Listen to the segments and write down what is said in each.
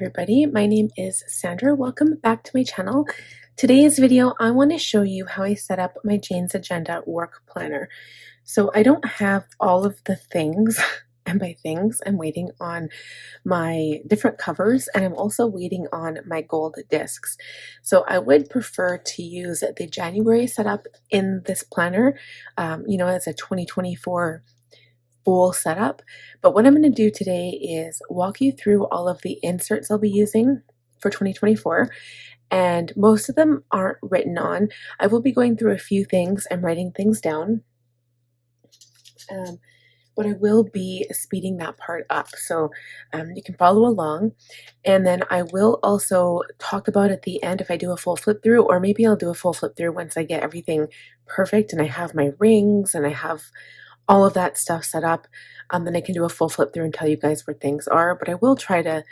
everybody, my name is Sandra. Welcome back to my channel. Today's video, I want to show you how I set up my Jane's Agenda work planner. So I don't have all of the things, and by things, I'm waiting on my different covers, and I'm also waiting on my gold discs. So I would prefer to use the January setup in this planner, as a 2024 full setup. But what I'm going to do today is walk you through all of the inserts I'll be using for 2024, and most of them aren't written on. I will be going through a few things and writing things down, but I will be speeding that part up so you can follow along. And then I will also talk about at the end if I do a full flip through, or maybe I'll do a full flip through once I get everything perfect and I have my rings and I have all of that stuff set up. Then I can do a full flip through and tell you guys where things are, but I will try to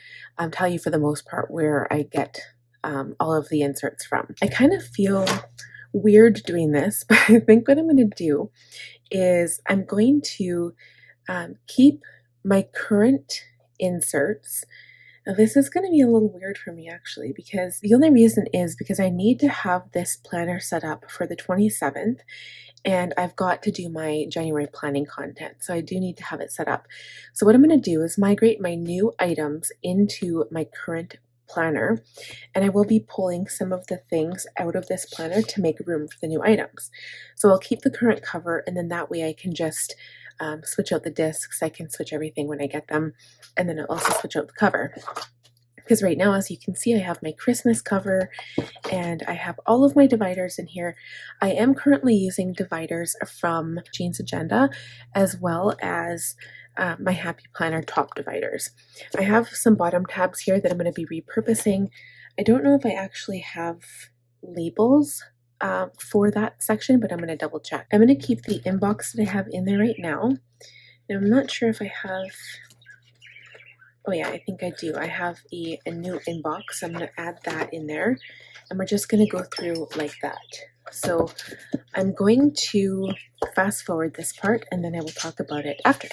tell you for the most part where I get all of the inserts from. I kind of feel weird doing this, but I think what I'm going to do is I'm going to keep my current inserts. Now this is going to be a little weird for me actually, because the only reason is because I need to have this planner set up for the 27th, and I've got to do my January planning content, so I do need to have it set up. So what I'm going to do is migrate my new items into my current planner, and I will be pulling some of the things out of this planner to make room for the new items. So I'll keep the current cover, and then that way I can just switch out the discs. I can switch everything when I get them, and then I'll also switch out the cover. Because right now, as you can see, I have my Christmas cover and I have all of my dividers in here. I am currently using dividers from Jane's Agenda, as well as my Happy Planner top dividers. I have some bottom tabs here that I'm going to be repurposing. I don't know if I actually have labels for that section, but I'm going to double check. I'm going to keep the inbox that I have in there right now. And I'm not sure if I have... Oh yeah, I think I do. I have a new inbox. I'm going to add that in there, and we're just going to go through like that. So I'm going to fast forward this part, and then I will talk about it after.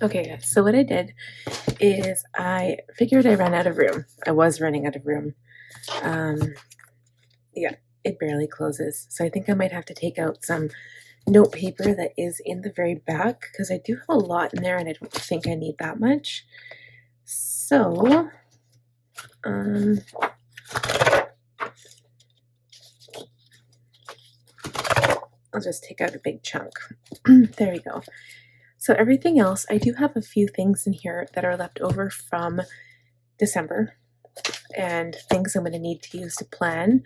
Okay, so what I did is I figured I ran out of room. I was running out of room Yeah, it barely closes. So I think I might have to take out some note paper that is in the very back because I do have a lot in there and I don't think I need that much. So, I'll just take out a big chunk. There we go. So everything else, I do have a few things in here that are left over from December and things I'm going to need to use to plan.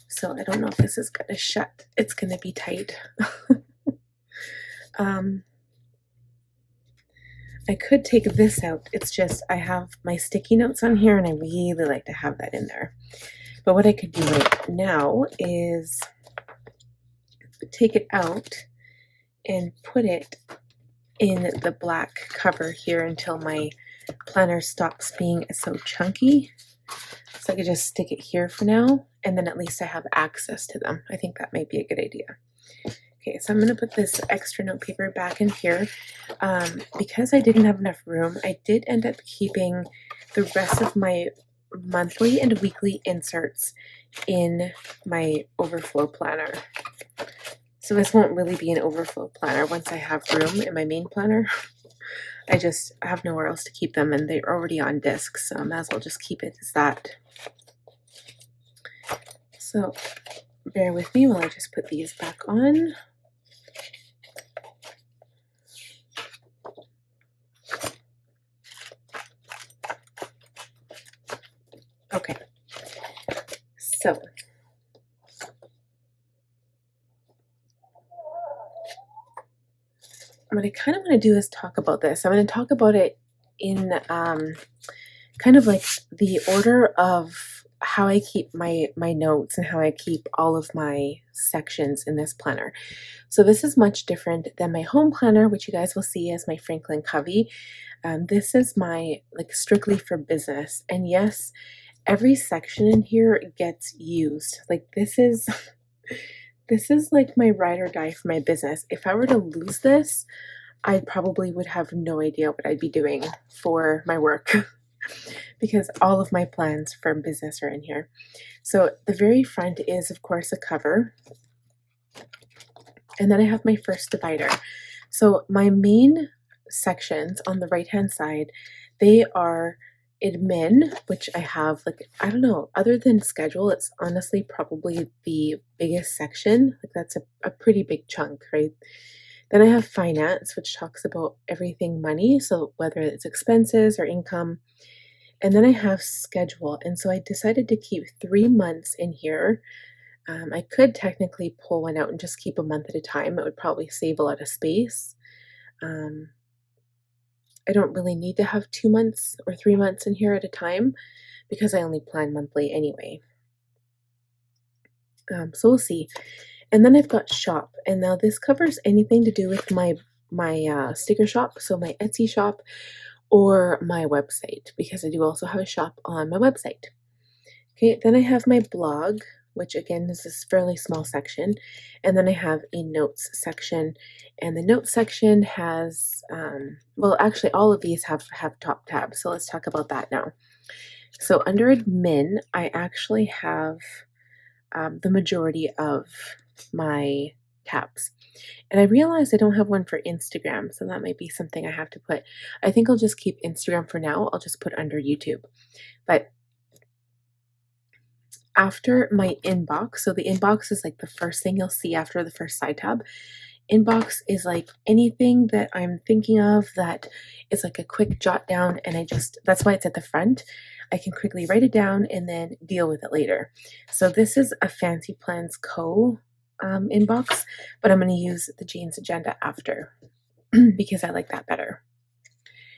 So I don't know if this is going to shut. It's going to be tight. I could take this out. It's just I have my sticky notes on here and I really like to have that in there. But what I could do right now is take it out and put it in the black cover here until my planner stops being so chunky. So I could just stick it here for now, and then at least I have access to them. I think that might be a good idea. Okay, so I'm going to put this extra note paper back in here. Because I didn't have enough room, I did end up keeping the rest of my monthly and weekly inserts in my overflow planner. So this won't really be an overflow planner once I have room in my main planner. I just have nowhere else to keep them and they're already on disc, so I might as well just keep it as that. So bear with me while I just put these back on. Okay, so what I kind of want to do is talk about this. I'm going to talk about it in kind of like the order of how I keep my notes and how I keep all of my sections in this planner. So this is much different than my home planner, which you guys will see as my Franklin Covey. This is my like strictly for business. And yes, every section in here gets used. Like this is like my ride or die for my business. If I were to lose this, I probably would have no idea what I'd be doing for my work because all of my plans for business are in here. So the very front is, of course, a cover. And then I have my first divider. So my main sections on the right-hand side, they are admin, which I have like, I don't know, other than schedule, it's honestly probably the biggest section. Like that's a pretty big chunk, right? Then I have finance, which talks about everything money. So whether it's expenses or income. And then I have schedule. And so I decided to keep 3 months in here. I could technically pull one out and just keep a month at a time. It would probably save a lot of space. I don't really need to have 2 months or 3 months in here at a time because I only plan monthly anyway. So we'll see. And then I've got shop, and now this covers anything to do with my sticker shop, so my Etsy shop or my website, because I do also have a shop on my website. Okay, then I have my blog, which again is this fairly small section, and then I have a notes section, and the notes section has, well, actually all of these have top tabs, so let's talk about that now. So under admin, I actually have the majority of my tabs. And I realized I don't have one for Instagram, so that might be something I have to put. I think I'll just keep Instagram for now. I'll just put under YouTube. But after my inbox, so the inbox is like the first thing you'll see after the first side tab. Inbox is like anything that I'm thinking of that is like a quick jot down, and that's why it's at the front. I can quickly write it down and then deal with it later. So this is a Fancy Plans Co. Inbox, but I'm going to use the Jane's Agenda after because I like that better.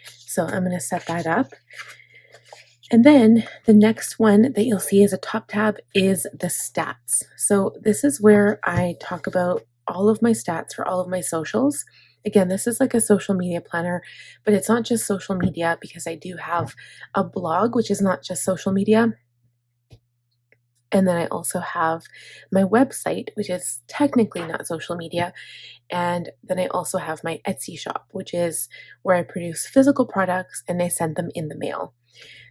So I'm going to set that up. And then the next one that you'll see as a top tab is the stats. So this is where I talk about all of my stats for all of my socials. Again, this is like a social media planner, but it's not just social media because I do have a blog, which is not just social media. And then I also have my website, which is technically not social media. And then I also have my Etsy shop, which is where I produce physical products and I send them in the mail.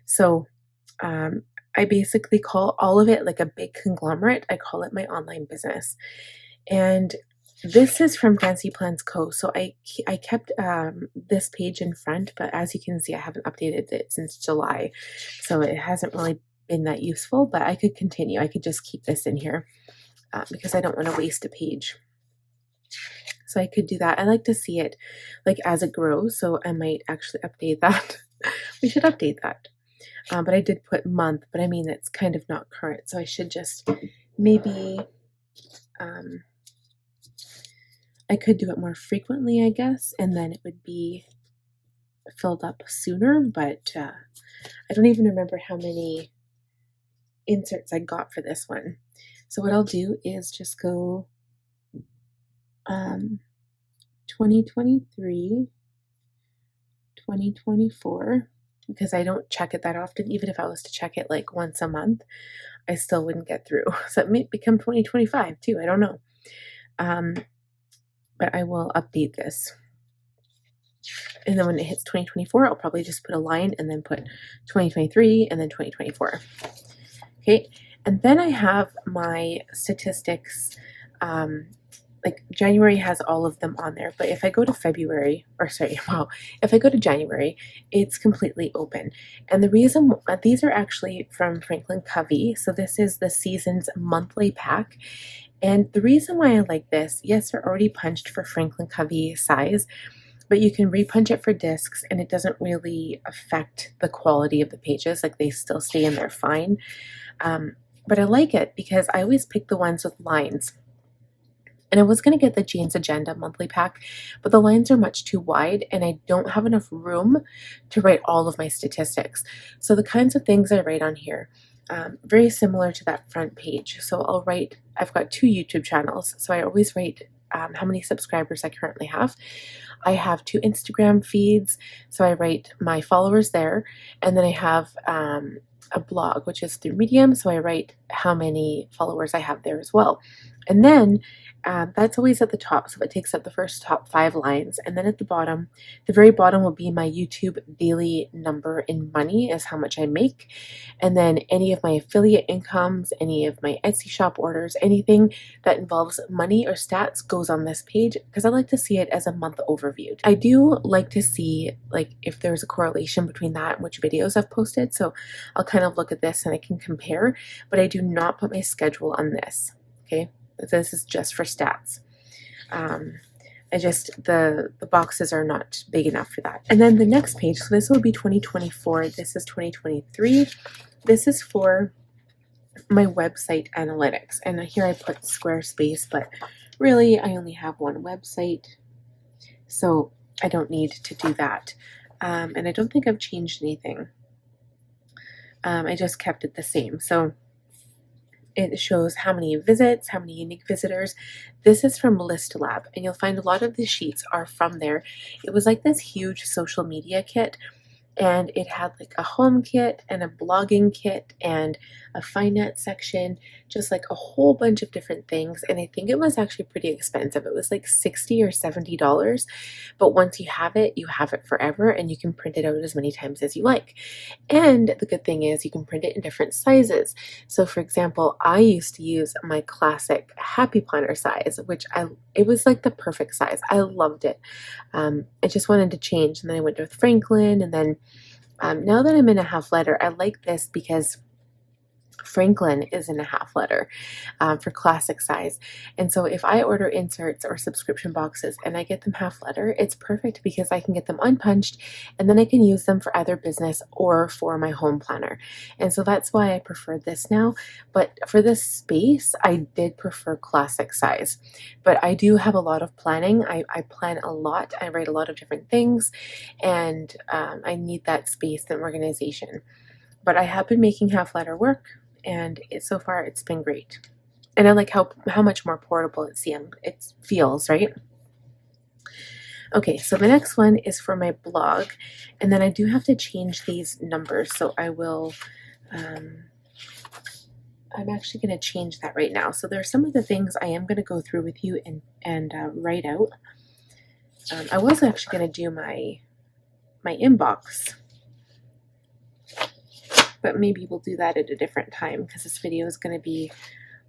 So I basically call all of it like a big conglomerate. I call it my online business. And this is from Fancy Plans Co. So I kept this page in front, but as you can see, I haven't updated it since July. So it hasn't really been that useful, but I could continue. I could just keep this in here because I don't want to waste a page. So I could do that. I like to see it like as it grows. So I might actually update that. We should update that. But I did put month, but I mean, it's kind of not current. So I should just maybe, I could do it more frequently, I guess, and then it would be filled up sooner, but I don't even remember how many inserts I got for this one. So what I'll do is just go 2023, 2024, because I don't check it that often. Even if I was to check it like once a month, I still wouldn't get through. So it may become 2025 too. I don't know. But I will update this. And then when it hits 2024, I'll probably just put a line and then put 2023 and then 2024. Okay. And then I have my statistics. Like January has all of them on there, but if I go to February, or sorry, wow, if I go to January, it's completely open. And the reason, these are actually from Franklin Covey. So this is the season's monthly pack. And the reason why I like this, yes, they're already punched for Franklin Covey size, but you can repunch it for discs and it doesn't really affect the quality of the pages. Like they still stay in there fine. But I like it because I always pick the ones with lines. And I was going to get the Jane's Agenda monthly pack, but the lines are much too wide and I don't have enough room to write all of my statistics. So the kinds of things I write on here, very similar to that front page. So I'll write, I've got 2 YouTube channels, so I always write how many subscribers I currently have. I have 2 Instagram feeds, so I write my followers there, and then I have a blog, which is through Medium, so I write how many followers I have there as well. And then that's always at the top, so it takes up the first top 5 lines, and then at the bottom, the very bottom will be my YouTube daily number in money, is how much I make, and then any of my affiliate incomes, any of my Etsy shop orders, anything that involves money or stats goes on this page, because I like to see it as a month overview. I do like to see like if there's a correlation between that and which videos I've posted, so I'll kind of look at this and I can compare, but I do not put my schedule on this, okay? This is just for stats. The boxes are not big enough for that. And then the next page, so this will be 2024, this is 2023. This is for my website analytics. And here I put Squarespace, but really I only have one website, so I don't need to do that. And I don't think I've changed anything. I just kept it the same. So it shows how many visits, how many unique visitors. This is from List Lab, and you'll find a lot of the sheets are from there. It was like this huge social media kit, and it had like a home kit and a blogging kit and a finance section, just like a whole bunch of different things. And I think it was actually pretty expensive. It was like $60 or $70, but once you have it forever, and you can print it out as many times as you like. And the good thing is you can print it in different sizes. So for example, I used to use my classic Happy Planner size, which it was like the perfect size. I loved it. I just wanted to change, and then I went with Franklin, and then now that I'm in a half letter, I like this because Franklin is in a half letter for classic size. And so if I order inserts or subscription boxes and I get them half letter, it's perfect because I can get them unpunched and then I can use them for either business or for my home planner. And so that's why I prefer this now. But for this space, I did prefer classic size. But I do have a lot of planning. I plan a lot. I write a lot of different things, and I need that space and organization. But I have been making half letter work, and so far it's been great. And I like how much more portable it feels, right? Okay, so the next one is for my blog, and then I do have to change these numbers, so I will, I'm actually going to change that right now. So there are some of the things I am going to go through with you and write out. I was actually going to do my inbox. but maybe we'll do that at a different time because this video is going to be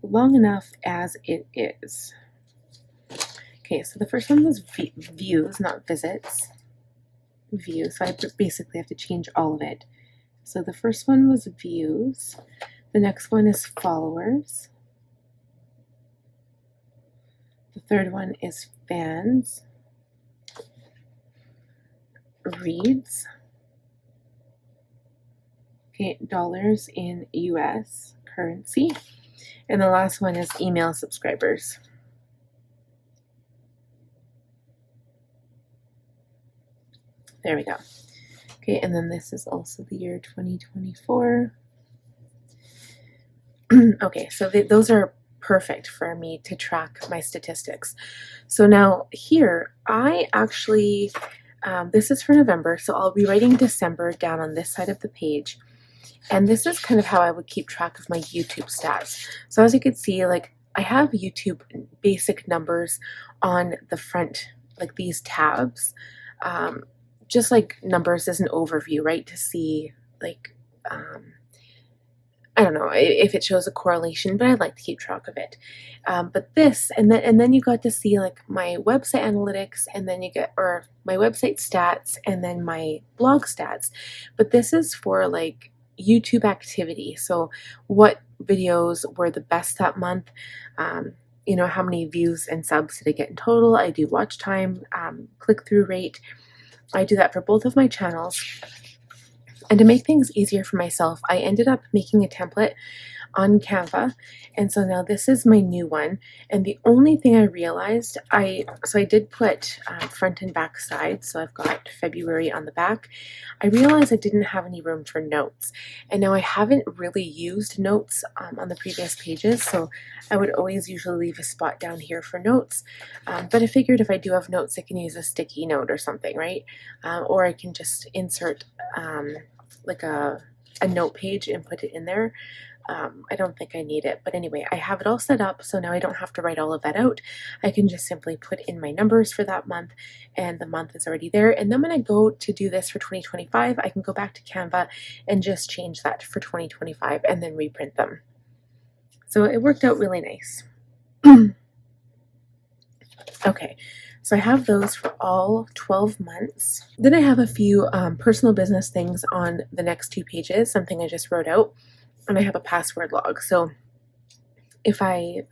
long enough as it is. Okay, so the first one was views, not visits. Views, so I basically have to change all of it. So the first one was views. The next one is followers. The third one is fans. Reads. Okay, dollars in US currency. And the last one is email subscribers. There we go. Okay, and then this is also the year 2024. Okay, so those are perfect for me to track my statistics. So now here, I actually, this is for November, so I'll be writing December down on this side of the page. And this is kind of how I would keep track of my YouTube stats. So as you can see, like I have YouTube basic numbers on the front, like these tabs. Just like numbers as an overview, right? To see like, I don't know if it shows a correlation, but I'd like to keep track of it. But this, and then you got to see like my website analytics, and then you get, or my website stats, and then my blog stats. But this is for like YouTube activity. So what videos were the best that month? You know, how many views and subs did I get in total? I do watch time, click-through rate. I do that for both of my channels. And to make things easier for myself, I ended up making a template on Canva. And so now this is my new one. And the only thing I realized, I did put front and back sides. So I've got February on the back. I realized I didn't have any room for notes. And now I haven't really used notes on the previous pages. So I would always usually leave a spot down here for notes. But I figured if I do have notes, I can use a sticky note or something, right? Or I can just insert like a note page and put it in there. I don't think I need it, but anyway, I have it all set up, so now I don't have to write all of that out. I can just simply put in my numbers for that month, and the month is already there. And then when I go to do this for 2025, I can go back to Canva and just change that for 2025 and then reprint them. So it worked out really nice. Okay, so I have those for all 12 months. Then I have a few personal business things on the next two pages, something I just wrote out. And I have a password log. So if I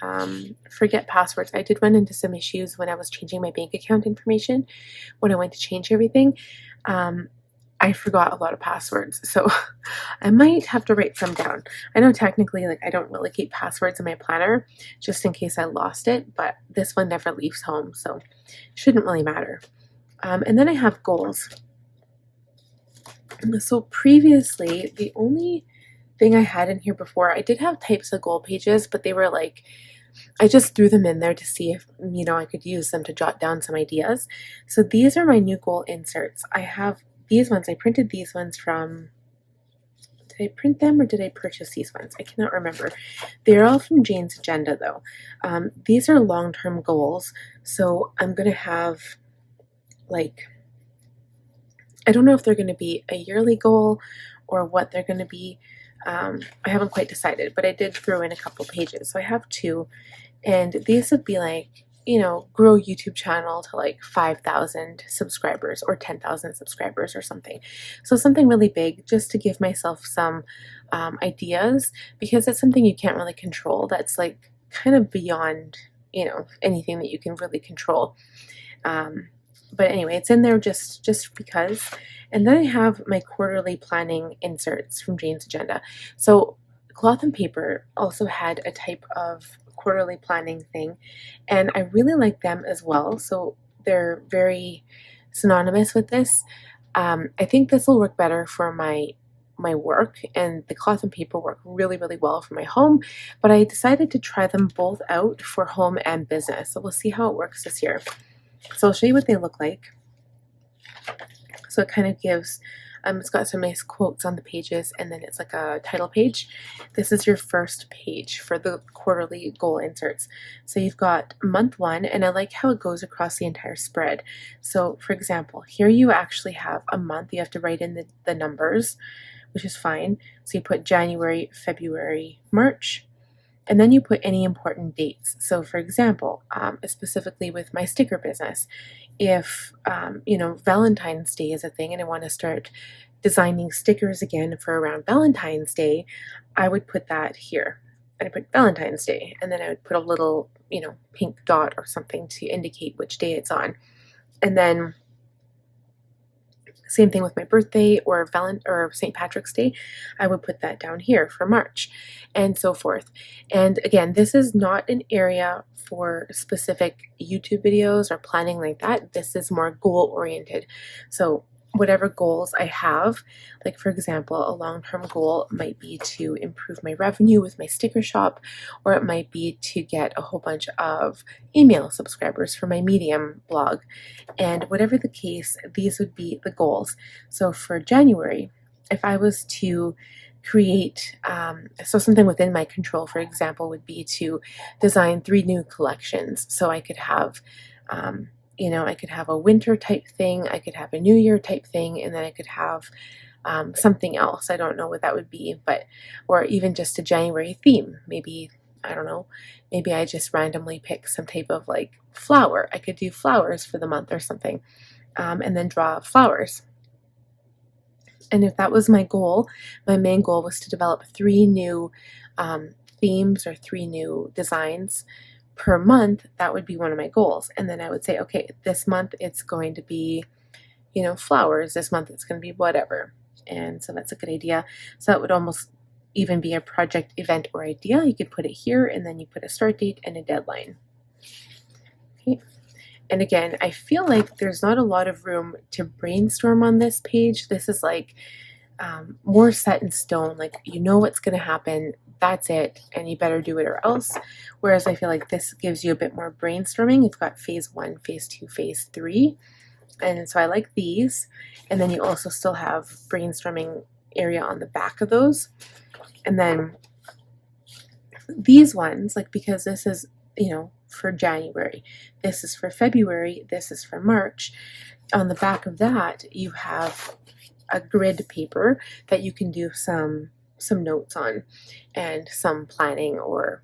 forget passwords, I did run into some issues when I was changing my bank account information. When I went to change everything, I forgot a lot of passwords. So I might have to write some down. I know technically, like, I don't really keep passwords in my planner just in case I lost it, but this one never leaves home, so it shouldn't really matter. And then I have goals. So previously, the only thing I had in here before, I did have types of goal pages, but they were like, I just threw them in there to see if, you know, I could use them to jot down some ideas. So these are my new goal inserts. I have these ones. I printed these ones from, did I print them or did I purchase these ones? I cannot remember. They're all from Jane's Agenda though. These are long-term goals. So I'm going to have like, I don't know if they're going to be a yearly goal or what they're going to be. I haven't quite decided, but I did throw in a couple pages. So I have two, and these would be like, you know, grow YouTube channel to like 5,000 subscribers or 10,000 subscribers or something. So something really big, just to give myself some ideas, because it's something you can't really control. That's like kind of beyond, you know, anything that you can really control. But anyway, it's in there just because. And then I have my quarterly planning inserts from Jane's Agenda. So Cloth and Paper also had a type of quarterly planning thing, and I really like them as well. So they're very synonymous with this. I think this will work better for my work, and the Cloth and Paper work really, really well for my home, but I decided to try them both out for home and business. So we'll see how it works this year. So I'll show you what they look like. So it kind of gives, it's got some nice quotes on the pages, and then it's like a title page. This is your first page for the quarterly goal inserts. So you've got month one, and I like how it goes across the entire spread. So for example, here you actually have a month. You have to write in the numbers, which is fine. So you put January, February, March, and then you put any important dates. So for example, specifically with my sticker business, if Valentine's Day is a thing and I want to start designing stickers again for around Valentine's Day, I would put that here. And I put Valentine's Day, and then I would put a little, pink dot or something to indicate which day it's on. And then same thing with my birthday or St. Patrick's Day, I would put that down here for March, and so forth. And again, this is not an area for specific YouTube videos or planning like that. This is more goal oriented. So whatever goals I have, like for example, a long-term goal might be to improve my revenue with my sticker shop, or it might be to get a whole bunch of email subscribers for my Medium blog. And whatever the case, these would be the goals. So for January, if I was to create, so something within my control, for example, would be to design 3 new collections. So I could have, I could have a winter type thing, I could have a New Year type thing, and then I could have something else. I don't know what that would be, or even just a January theme. Maybe, I don't know, maybe I just randomly pick some type of like flower. I could do flowers for the month or something, and then draw flowers. And if that was my goal, my main goal was to develop 3 new themes or 3 new designs per month. That would be one of my goals. And then I would say, okay, this month it's going to be, flowers. This month it's going to be whatever. And so that's a good idea. So that would almost even be a project, event, or idea. You could put it here, and then you put a start date and a deadline. Okay. And again, I feel like there's not a lot of room to brainstorm on this page. This is like more set in stone, like you know what's going to happen, that's it, and you better do it or else. Whereas I feel like this gives you a bit more brainstorming. You've got phase 1, phase 2, phase 3. And so I like these. And then you also still have brainstorming area on the back of those. And then these ones, like, because this is, for January, this is for February, this is for March. On the back of that, you have a grid paper that you can do some notes on and some planning or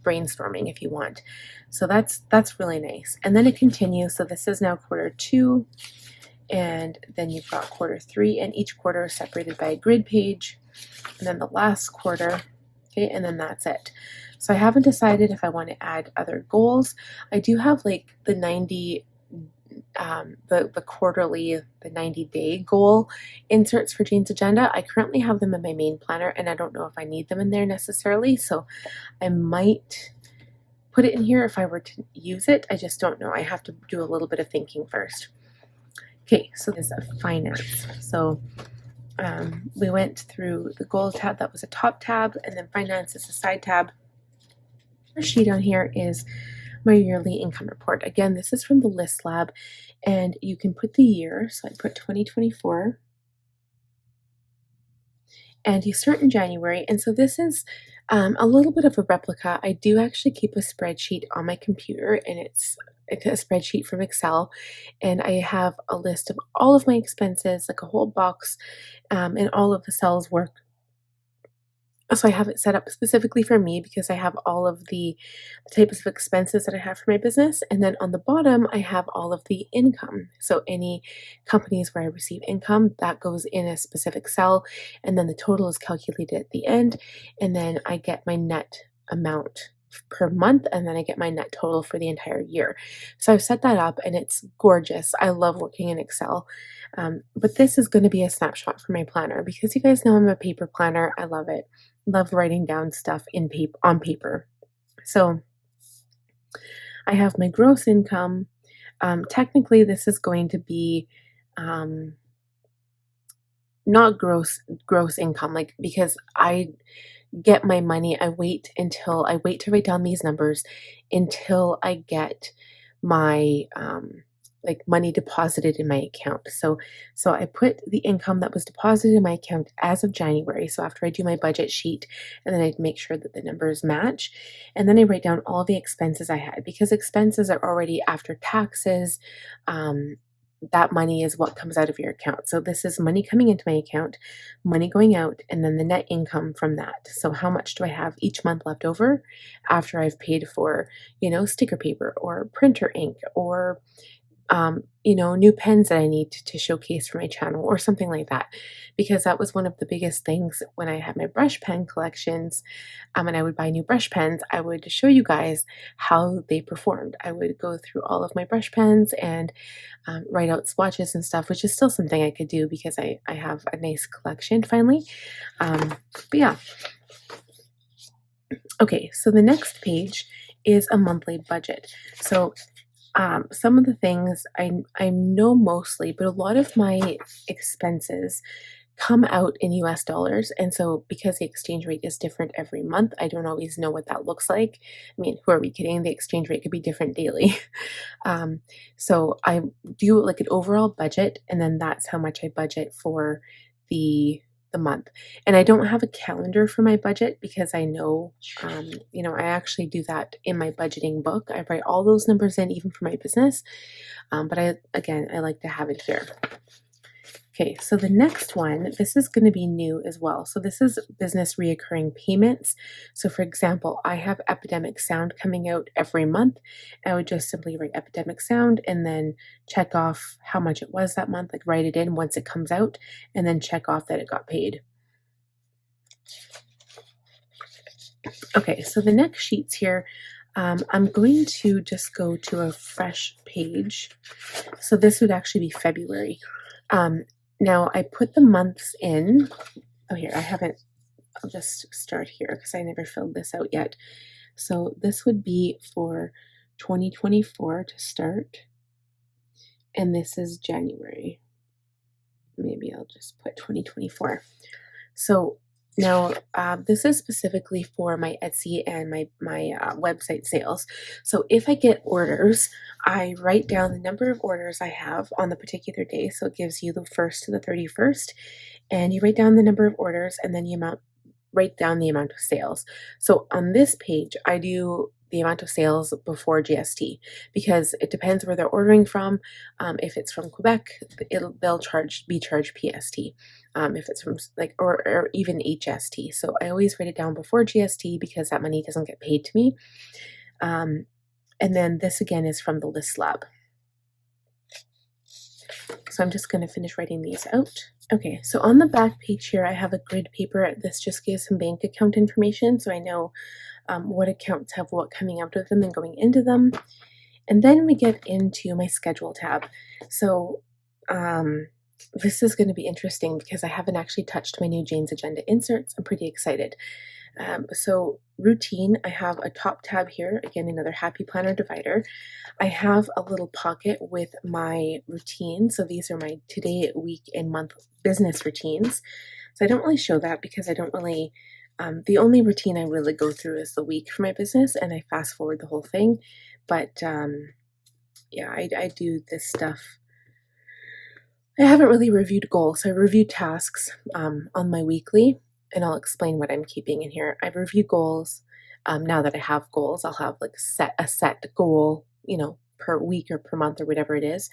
brainstorming if you want. So that's really nice. And then it continues. So this is now quarter 2, and then you've got quarter 3, and each quarter is separated by a grid page, and then the last quarter. Okay, and then that's it. So I haven't decided if I want to add other goals. I do have like the 90 the quarterly, the 90-day goal inserts for Jane's Agenda. I currently have them in my main planner, and I don't know if I need them in there necessarily, so I might put it in here if I were to use it. I just don't know. I have to do a little bit of thinking first. Okay, so there's a finance. So we went through the goals tab. That was a top tab, and then finance is a side tab. First sheet on here is my yearly income report. Again, this is from the List Lab, and you can put the year. So I put 2024, and you start in January. And so this is a little bit of a replica. I do actually keep a spreadsheet on my computer, and it's a spreadsheet from Excel, and I have a list of all of my expenses, like a whole box, and all of the cells work. So I have it set up specifically for me because I have all of the types of expenses that I have for my business. And then on the bottom, I have all of the income. So any companies where I receive income, that goes in a specific cell. And then the total is calculated at the end. And then I get my net amount per month, and then I get my net total for the entire year. So I've set that up, and it's gorgeous. I love working in Excel. But this is going to be a snapshot for my planner because you guys know I'm a paper planner. I love it. Love writing down stuff on paper. So I have my gross income. Technically, this is going to be not gross income, like, because I get my money. I wait to write down these numbers until I get my like money deposited in my account. So I put the income that was deposited in my account as of January. So after I do my budget sheet, and then I make sure that the numbers match, and then I write down all the expenses I had, because expenses are already after taxes, that money is what comes out of your account. So this is money coming into my account, money going out, and then the net income from that. So how much do I have each month left over after I've paid for, sticker paper or printer ink or new pens that I need to showcase for my channel or something like that. Because that was one of the biggest things when I had my brush pen collections. And I would buy new brush pens, I would show you guys how they performed. I would go through all of my brush pens and write out swatches and stuff, which is still something I could do because I have a nice collection finally. But yeah. Okay, so the next page is a monthly budget. So some of the things I know mostly, but a lot of my expenses come out in US dollars. And so because the exchange rate is different every month, I don't always know what that looks like. I mean, who are we kidding? The exchange rate could be different daily. Um, so I do like an overall budget, and then that's how much I budget for the month. And I don't have a calendar for my budget because I know, I actually do that in my budgeting book. I write all those numbers in, even for my business. But I like to have it here. Okay, so the next one, this is going to be new as well. So this is business reoccurring payments. So for example, I have Epidemic Sound coming out every month. I would just simply write Epidemic Sound and then check off how much it was that month, like write it in once it comes out, and then check off that it got paid. Okay, so the next sheets here, I'm going to just go to a fresh page. So this would actually be February. Now I put the months in. Oh, here, I'll just start here because I never filled this out yet. So this would be for 2024 to start. And this is January. Maybe I'll just put 2024. So now, this is specifically for my Etsy and my website sales. So if I get orders, I write down the number of orders I have on the particular day. So it gives you the 1st to the 31st, and you write down the number of orders, and then you write down the amount of sales. So on this page, I do the amount of sales before GST because it depends where they're ordering from. If it's from Quebec, they'll be charged PST. If it's from or even HST. So I always write it down before GST because that money doesn't get paid to me. And then this again is from the list lab. So I'm just going to finish writing these out. Okay, so on the back page here, I have a grid paper. This just gives some bank account information, so I know what accounts have what coming out of them and going into them. And then we get into my schedule tab. So this is going to be interesting because I haven't actually touched my new Jane's Agenda inserts. I'm pretty excited. So routine, I have a top tab here, again, another happy planner divider. I have a little pocket with my routine. So these are my today, week, and month business routines. So I don't really show that because I don't really, the only routine I really go through is the week for my business, and I fast forward the whole thing. But yeah, I do this stuff. I haven't really reviewed goals. I reviewed tasks on my weekly, and I'll explain what I'm keeping in here. I've reviewed goals. Now that I have goals, I'll have like a set goal, per week or per month or whatever it is.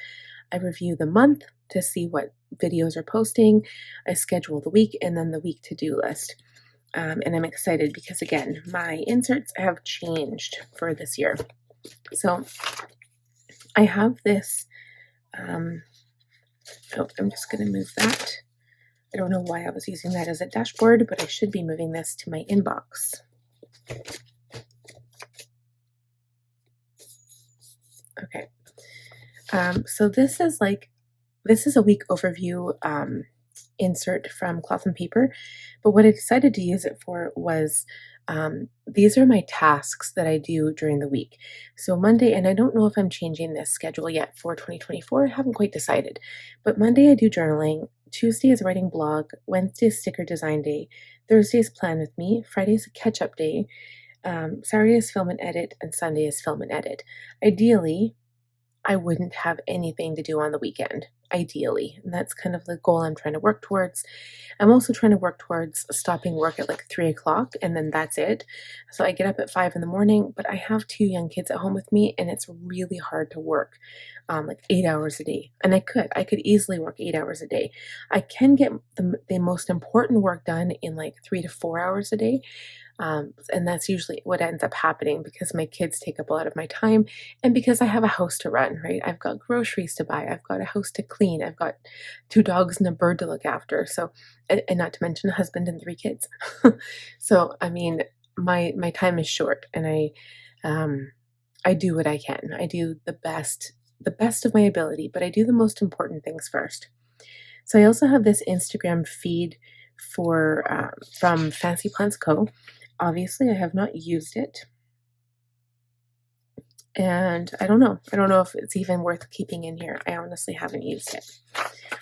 I review the month to see what videos are posting. I schedule the week and then the week to-do list. And I'm excited because again, my inserts have changed for this year. So I have this, I'm just going to move that. I don't know why I was using that as a dashboard, but I should be moving this to my inbox. Okay. So this is a week overview insert from Cloth and Paper, but what I decided to use it for was these are my tasks that I do during the week. So Monday, and I don't know if I'm changing this schedule yet for 2024, I haven't quite decided, but Monday I do journaling, Tuesday is writing blog, Wednesday is sticker design day, Thursday is plan with me, Friday is a catch-up day, Saturday is film and edit, and Sunday is film and edit. Ideally, I wouldn't have anything to do on the weekend, ideally. And that's kind of the goal I'm trying to work towards. I'm also trying to work towards stopping work at like 3 o'clock and then that's it. So I get up at 5 in the morning, but I have two young kids at home with me and it's really hard to work like 8 hours a day. And I could easily work 8 hours a day. I can get the most important work done in like 3 to 4 hours a day. And that's usually what ends up happening because my kids take up a lot of my time and because I have a house to run, right? I've got groceries to buy, I've got a house to clean, I've got two dogs and a bird to look after. So, and not to mention a husband and three kids. So, I mean, my time is short and I do what I can. I do the best of my ability, but I do the most important things first. So I also have this Instagram feed for from Fancy Plants Co. Obviously, I have not used it, and I don't know. I don't know if it's even worth keeping in here. I honestly haven't used it.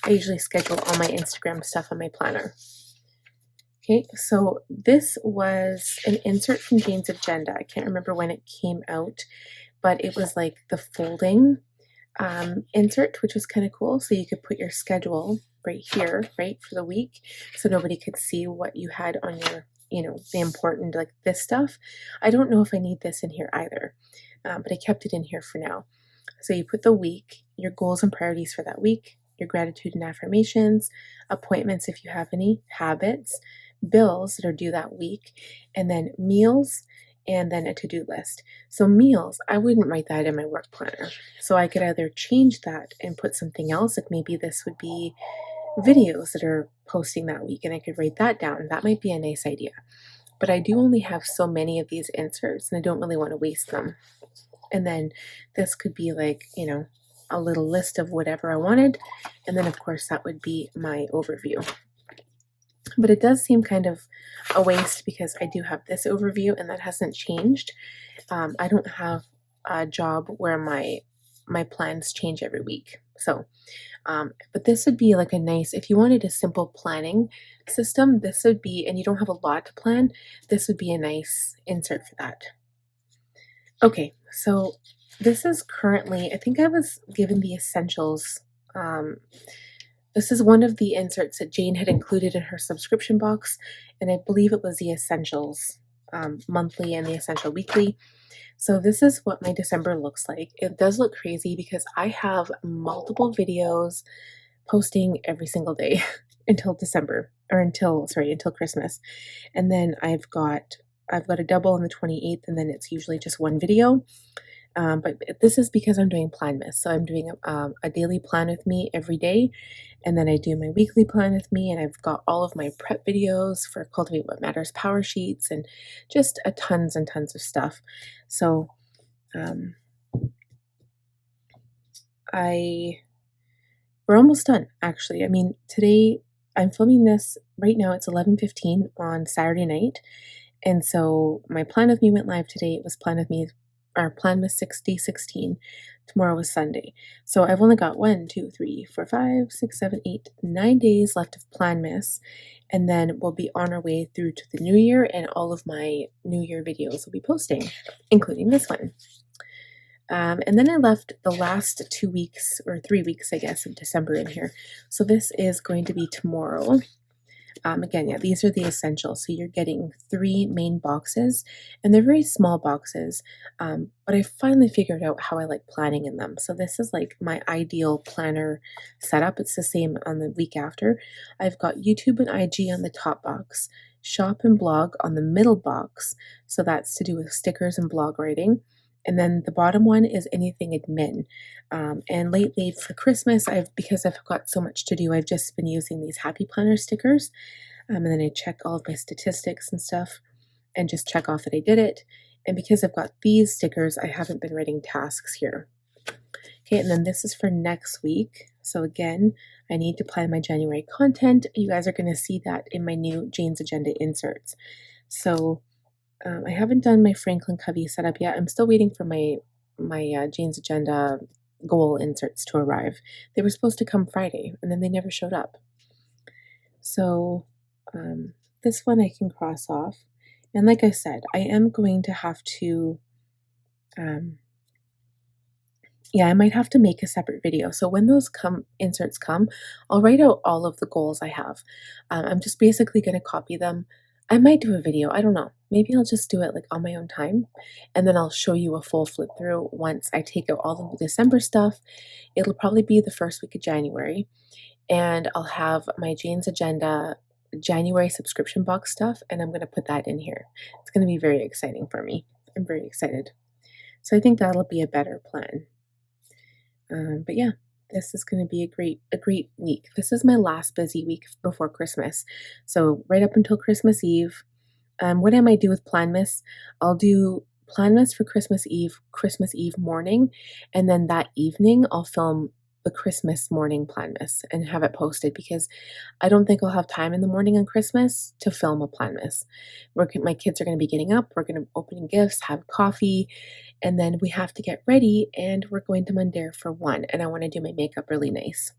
I usually schedule all my Instagram stuff on my planner. Okay, so this was an insert from Jane's Agenda. I can't remember when it came out, but it was like the folding insert, which was kind of cool. So you could put your schedule right here, right, for the week, so nobody could see what you had on your, the important, like this stuff. I don't know if I need this in here either, but I kept it in here for now. So you put the week, your goals and priorities for that week, your gratitude and affirmations, appointments if you have any, habits, bills that are due that week, and then meals, and then a to-do list. So meals, I wouldn't write that in my work planner. So I could either change that and put something else, like maybe this would be videos that are posting that week, and I could write that down. That might be a nice idea. But I do only have so many of these inserts, and I don't really want to waste them. And then this could be like, a little list of whatever I wanted. And then, of course, that would be my overview. But it does seem kind of a waste because I do have this overview and that hasn't changed. I don't have a job where my plans change every week. So, but this would be like a nice, if you wanted a simple planning system, this would be, and you don't have a lot to plan, this would be a nice insert for that. Okay, so this is currently, I think I was given the essentials. This is one of the inserts that Jane had included in her subscription box, and I believe it was the essentials monthly and the essential weekly. So this is what my December looks like. It does look crazy because I have multiple videos posting every single day until December, or until Christmas. And then I've got a double on the 28th, and then it's usually just one video. But this is because I'm doing Planmas. So I'm doing a daily plan with me every day, and then I do my weekly plan with me, and I've got all of my prep videos for Cultivate What Matters power sheets, and just tons and tons of stuff. So we're almost done, actually. I mean, today I'm filming this right now. It's 11:15 on Saturday night. And so my plan with me went live today. It was plan with me, our plan was 60/16. Tomorrow was Sunday. So I've only got 1, 2, 3, 4, 5, 6, 7, 8, 9 days left of Planmas. And then we'll be on our way through to the new year, and all of my new year videos will be posting, including this one. And then I left the last 2 weeks, or 3 weeks, I guess, of December in here. So this is going to be tomorrow. Again, yeah, these are the essentials. So you're getting 3 main boxes, and they're very small boxes, but I finally figured out how I like planning in them. So this is like my ideal planner setup. It's the same on the week after. I've got YouTube and IG on the top box, shop and blog on the middle box. So that's to do with stickers and blog writing. And then the bottom one is anything admin. And lately for Christmas, because I've got so much to do, I've just been using these happy planner stickers. And then I check all of my statistics and stuff and just check off that I did it. And because I've got these stickers, I haven't been writing tasks here. Okay, and then this is for next week. So again, I need to plan my January content. You guys are going to see that in my new Jane's Agenda inserts. So I haven't done my Franklin Covey setup yet. I'm still waiting for my Jane's Agenda goal inserts to arrive. They were supposed to come Friday, and then they never showed up. So this one I can cross off. And like I said, I am going to have to Yeah, I might have to make a separate video. So when those inserts come, I'll write out all of the goals I have. I'm just basically going to copy them. I might do a video. I don't know. Maybe I'll just do it like on my own time, and then I'll show you a full flip through once I take out all the December stuff. It'll probably be the first week of January, and I'll have my Jane's Agenda January subscription box stuff, and I'm going to put that in here. It's going to be very exciting for me. I'm very excited. So I think that'll be a better plan. But yeah, this is going to be a great week. This is my last busy week before Christmas. So right up until Christmas Eve, what I might do with Planmas, I'll do Planmas for Christmas Eve morning, and then that evening I'll film the Christmas morning Planmas and have it posted because I don't think I'll have time in the morning on Christmas to film a Planmas. My kids are going to be getting up, we're going to opening gifts, have coffee, and then we have to get ready and we're going to Mundare for 1, and I want to do my makeup really nice.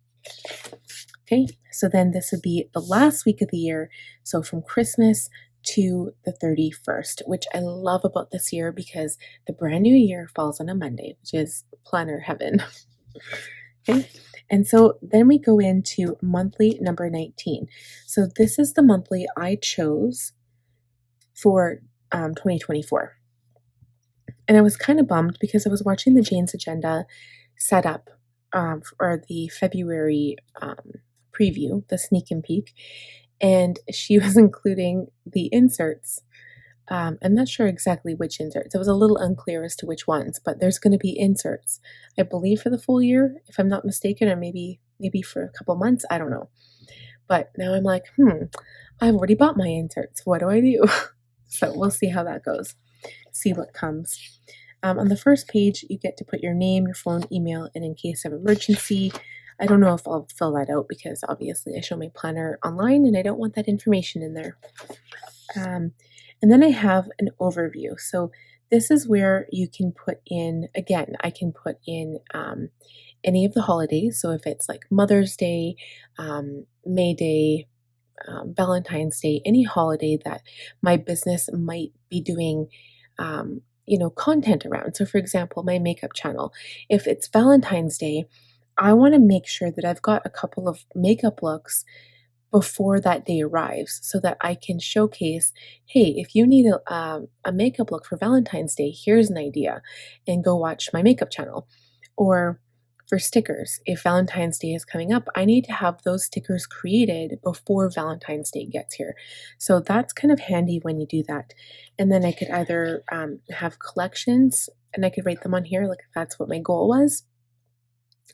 Okay, so then this would be the last week of the year, so from Christmas to the 31st, which I love about this year because the brand new year falls on a Monday, which is planner heaven. Okay, and so then we go into monthly number 19. So this is the monthly I chose for 2024. And I was kind of bummed because I was watching the Jane's Agenda setup for the February preview, the sneak and peek, and she was including the inserts. I'm not sure exactly which inserts. It was a little unclear as to which ones, but there's going to be inserts, I believe, for the full year, if I'm not mistaken, or maybe for a couple months. I don't know. But now I'm like, I've already bought my inserts. What do I do? So we'll see how that goes. See what comes. On the first page, you get to put your name, your phone, email, and in case of emergency. I don't know if I'll fill that out because obviously I show my planner online and I don't want that information in there. And then I have an overview. So this is where you can put in, again, I can put in any of the holidays. So if it's like Mother's Day, May Day, Valentine's Day, any holiday that my business might be doing, content around. So for example, my makeup channel, if it's Valentine's Day, I want to make sure that I've got a couple of makeup looks before that day arrives so that I can showcase, hey, if you need a makeup look for Valentine's Day, here's an idea, and go watch my makeup channel. Or for stickers, if Valentine's Day is coming up, I need to have those stickers created before Valentine's Day gets here. So that's kind of handy when you do that. And then I could either have collections and I could write them on here, like if that's what my goal was.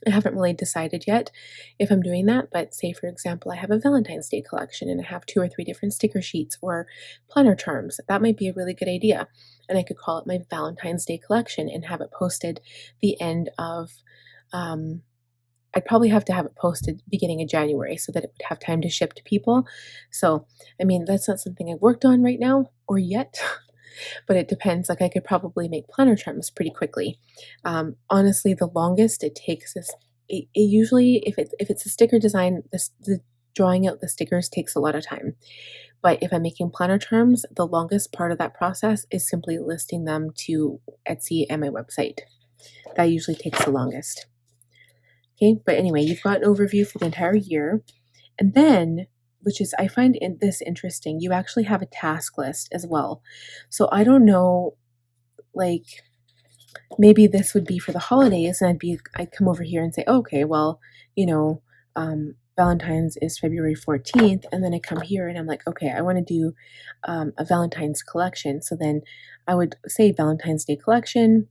I haven't really decided yet if I'm doing that, but say for example, I have a Valentine's Day collection and I have 2 or 3 different sticker sheets or planner charms. That might be a really good idea. And I could call it my Valentine's Day collection and have it posted the end of, I'd probably have to have it posted beginning of January so that it would have time to ship to people. So, I mean, that's not something I've worked on right now or yet. But it depends. Like I could probably make planner charms pretty quickly. Honestly, the longest it takes is it usually if it's a sticker design, the drawing out the stickers takes a lot of time. But if I'm making planner charms, the longest part of that process is simply listing them to Etsy and my website. That usually takes the longest. Okay, but anyway, you've got an overview for the entire year, and then which is I find this interesting. You actually have a task list as well. So I don't know, like maybe this would be for the holidays, and I'd come over here and say, okay, well, Valentine's is February 14th, and then I come here and I'm like, okay, I want to do a Valentine's collection. So then I would say Valentine's Day collection,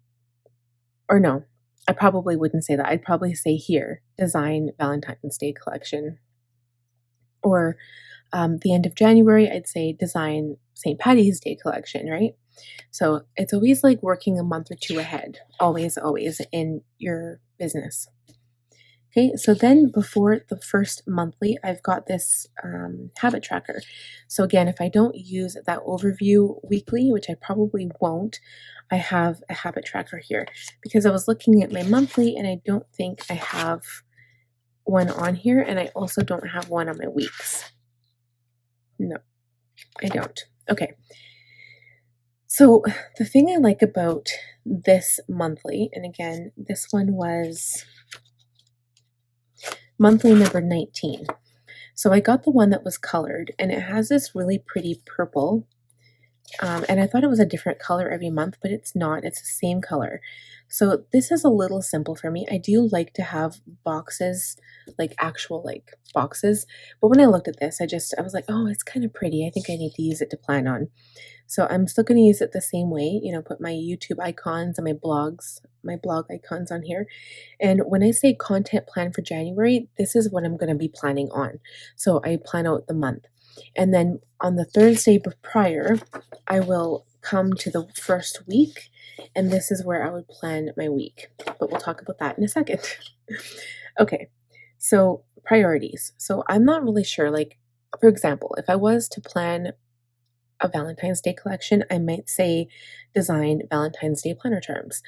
or no, I probably wouldn't say that. I'd probably say here, design Valentine's Day collection. Or the end of January, I'd say design St. Patty's Day collection, right? So it's always like working a month or 2 ahead, always in your business. Okay, so then before the first monthly, I've got this habit tracker. So again, if I don't use that overview weekly, which I probably won't, I have a habit tracker here because I was looking at my monthly and I don't think I have one on here, and I also don't have one on my weeks. No, I don't. Okay. So the thing I like about this monthly, and again, this one was monthly number 19. So I got the one that was colored, and it has this really pretty purple. And I thought it was a different color every month, but it's not. It's the same color. So this is a little simple for me. I do like to have boxes, like actual like boxes. But when I looked at this, I was like, oh, it's kind of pretty. I think I need to use it to plan on. So I'm still going to use it the same way, put my YouTube icons and my blog icons on here. And when I say content plan for January, this is what I'm going to be planning on. So I plan out the month. And then on the Thursday prior, I will come to the first week, and this is where I would plan my week. But we'll talk about that in a second. Okay, so priorities. So I'm not really sure, like, for example, if I was to plan a Valentine's Day collection, I might say design Valentine's Day planner terms.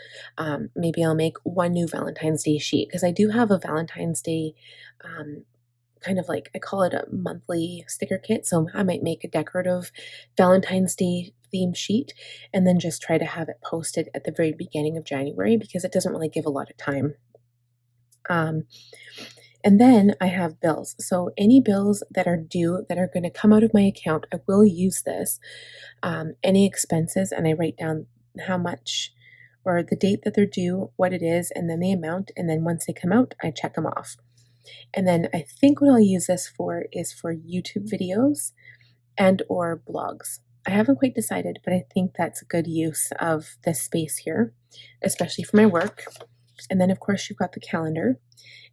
Maybe I'll make one new Valentine's Day sheet because I do have a Valentine's Day kind of like I call it a monthly sticker kit. So I might make a decorative Valentine's Day theme sheet and then just try to have it posted at the very beginning of January because it doesn't really give a lot of time. Um, and then I have bills. So any bills that are due that are going to come out of my account, I will use this. Any expenses, and I write down how much or the date that they're due, what it is, and then the amount. And then once they come out, I check them off. And then I think what I'll use this for is for YouTube videos and or blogs. I haven't quite decided, but I think that's a good use of this space here, especially for my work. And then of course you've got the calendar,